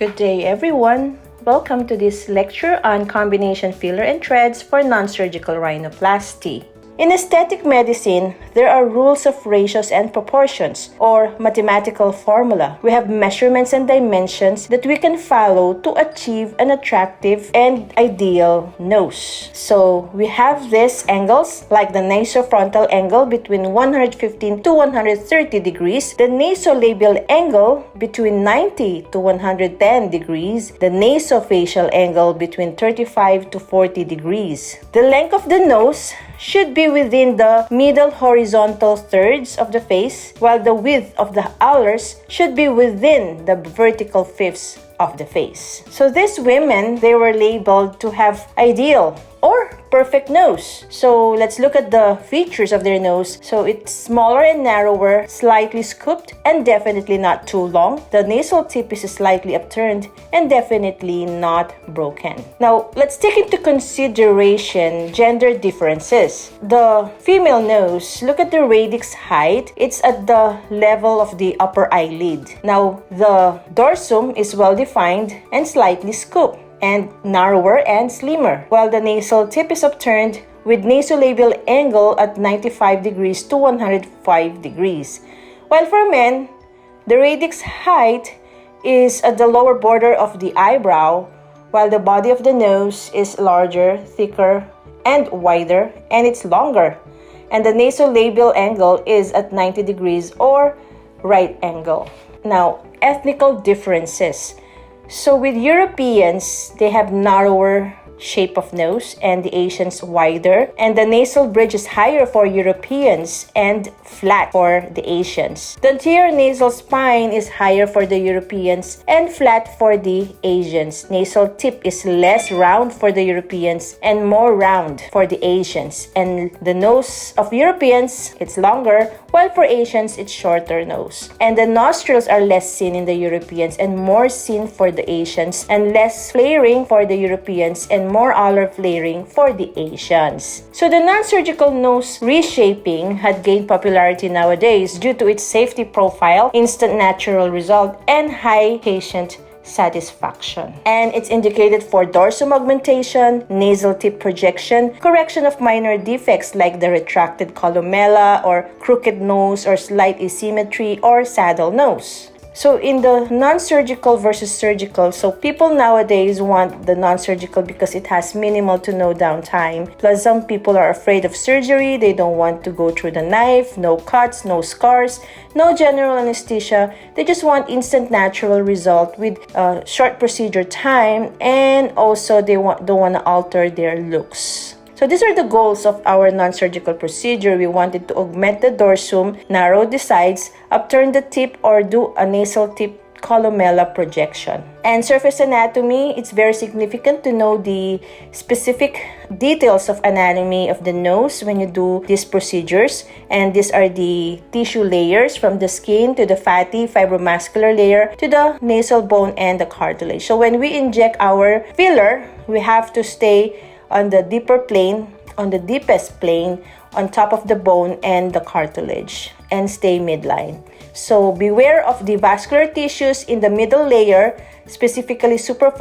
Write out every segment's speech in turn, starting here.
Good day, everyone. Welcome to this lecture on combination filler and threads for non-surgical rhinoplasty. In aesthetic medicine, there are rules of ratios and proportions, or mathematical formula. We have measurements and dimensions that we can follow to achieve an attractive and ideal nose. So we have these angles, like the nasofrontal angle between 115 to 130 degrees, the nasolabial angle between 90 to 110 degrees, the nasofacial angle between 35 to 40 degrees. The length of the nose should be within the middle horizontal thirds of the face, while the width of the alars should be within the vertical fifths of the face. So these women, they were labeled to have ideal or perfect nose. So let's look at the features of their nose. So it's smaller and narrower, slightly scooped, and definitely not too long. The nasal tip is slightly upturned and definitely not broken. Now, let's take into consideration gender differences. The female nose, look at the radix height. It's at the level of the upper eyelid. Now, the dorsum is well defined and slightly scooped, and narrower and slimmer, while the nasal tip is upturned with nasolabial angle at 95 degrees to 105 degrees. While for men, the radix height is at the lower border of the eyebrow, while the body of the nose is larger, thicker, and wider, and it's longer. And the nasolabial angle is at 90 degrees or right angle. Now, ethnical differences. So with Europeans, they have narrower shape of nose and the Asians wider, and the nasal bridge is higher for Europeans and flat for the Asians. The anterior nasal spine is higher for the Europeans and flat for the Asians. Nasal tip is less round for the Europeans and more round for the Asians. And the nose of Europeans, it's longer, while for Asians, it's shorter nose. And the nostrils are less seen in the Europeans and more seen for the Asians, and less flaring for the Europeans and more alar flaring for the Asians. So the non-surgical nose reshaping had gained popularity nowadays due to its safety profile, instant natural result, and high patient satisfaction. And it's indicated for dorsum augmentation, nasal tip projection, correction of minor defects like the retracted columella or crooked nose or slight asymmetry or saddle nose. So in the non-surgical versus surgical, so people nowadays want the non-surgical because it has minimal to no downtime. Plus, some people are afraid of surgery. They don't want to go through the knife, no cuts, no scars, no general anesthesia. They just want instant natural result with short procedure time, and also they don't want to alter their looks. So these are the goals of our non-surgical procedure. We wanted to augment the dorsum, narrow the sides, upturn the tip, or do a nasal tip columella projection. And surface anatomy, it's very significant to know the specific details of anatomy of the nose when you do these procedures. And these are the tissue layers from the skin to the fatty fibromuscular layer to the nasal bone and the cartilage. So when we inject our filler, we have to stay on the deeper plane, on the deepest plane, on top of the bone and the cartilage, and stay midline. So beware of the vascular tissues in the middle layer, specifically superficial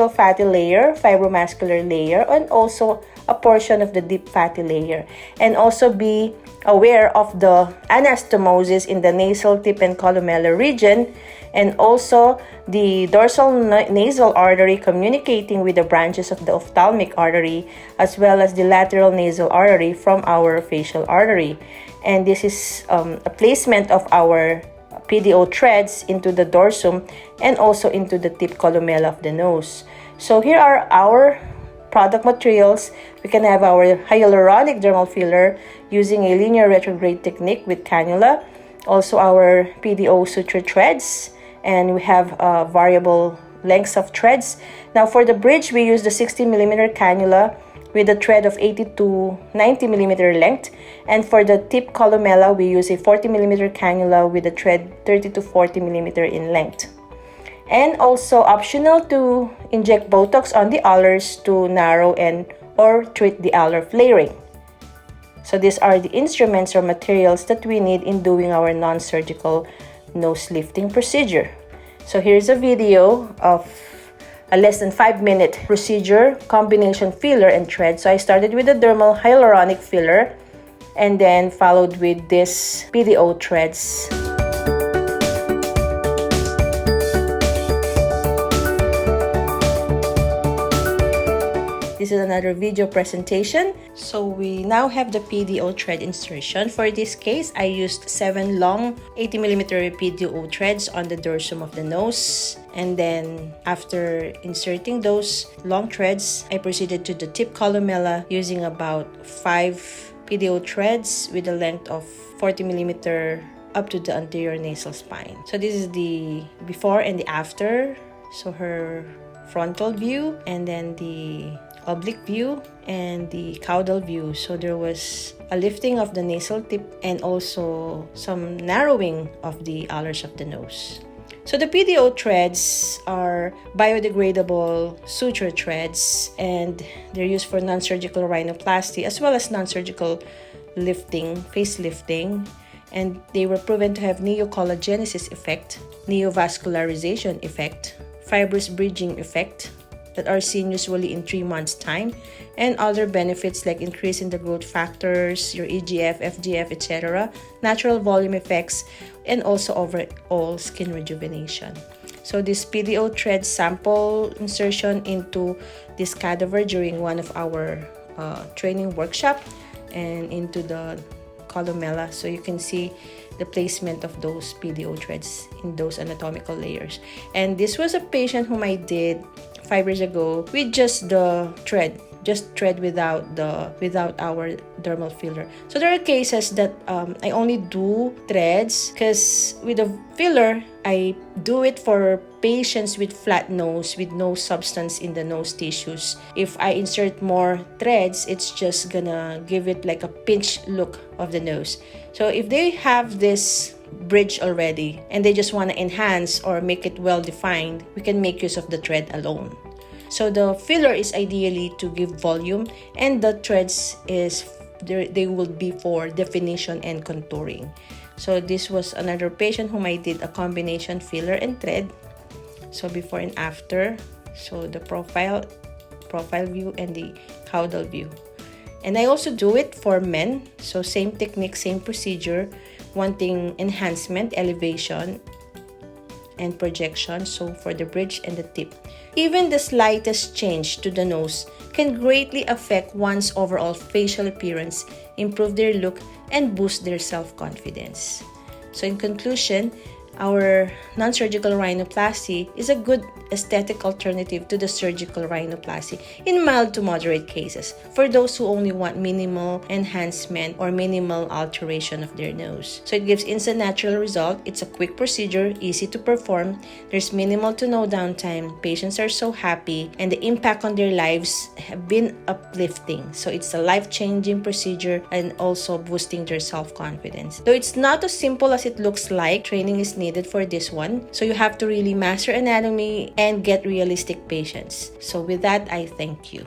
fatty layer, fibromuscular layer, and also a portion of the deep fatty layer. And also be aware of the anastomosis in the nasal tip and columellar region, and also the dorsal nasal artery communicating with the branches of the ophthalmic artery, as well as the lateral nasal artery from our facial artery. And this is a placement of our PDO threads into the dorsum and also into the tip columella of the nose. So here are our product materials. We can have our hyaluronic dermal filler using a linear retrograde technique with cannula. Also our PDO suture threads, and we have variable lengths of threads. Now for the bridge, we use the 60mm cannula with a thread of 80 to 90mm length. And for the tip columella, we use a 40mm cannula with a thread 30 to 40mm in length. And also optional to inject Botox on the alars to narrow and or treat the alar flaring. So these are the instruments or materials that we need in doing our non-surgical nose lifting procedure. So here's a video of a less than 5-minute procedure, combination filler and thread. So I started with the dermal hyaluronic filler and then followed with this PDO threads. This is another video presentation. So we now have the PDO thread insertion. For this case, I used 7 long 80mm PDO threads on the dorsum of the nose. And then after inserting those long threads, I proceeded to the tip columella using about 5 PDO threads with a length of 40mm up to the anterior nasal spine. So this is the before and the after. So her frontal view and then the oblique view and the caudal view. So there was a lifting of the nasal tip and also some narrowing of the alars of the nose. So the PDO threads are biodegradable suture threads and they're used for non-surgical rhinoplasty as well as non-surgical lifting, face lifting. And they were proven to have neocollagenesis effect, neovascularization effect, fibrous bridging effect, that are seen usually in 3 months' time, and other benefits like increase in the growth factors, your EGF, FGF, etc., natural volume effects, and also overall skin rejuvenation. So this PDO thread sample insertion into this cadaver during one of our training workshop and into the columella. So you can see the placement of those PDO threads in those anatomical layers. And this was a patient whom I did 5 years ago with just the thread, without our dermal filler. So there are cases that I only do threads because with the filler I do it for patients with flat nose with no substance in the nose tissues. If I insert more threads, it's just gonna give it like a pinch look of the nose. So if they have this bridge already and they just want to enhance or make it well defined, we can make use of the thread alone. So the filler is ideally to give volume and the threads they will be for definition and contouring. So this was another patient whom I did a combination filler and thread. So before and after, so the profile view and the caudal view. And I also do it for men. So same technique, same procedure, wanting enhancement, elevation, and projection. So for the bridge and the tip. Even the slightest change to the nose can greatly affect one's overall facial appearance, improve their look, and boost their self-confidence. So in conclusion, our non-surgical rhinoplasty is a good aesthetic alternative to the surgical rhinoplasty in mild to moderate cases for those who only want minimal enhancement or minimal alteration of their nose. So it gives instant natural result. It's a quick procedure, easy to perform. There's minimal to no downtime. Patients are so happy and the impact on their lives have been uplifting. So it's a life-changing procedure and also boosting their self-confidence. Though it's not as simple as it looks like, training is needed for this one. So you have to really master anatomy and get realistic patients. So with that, I thank you.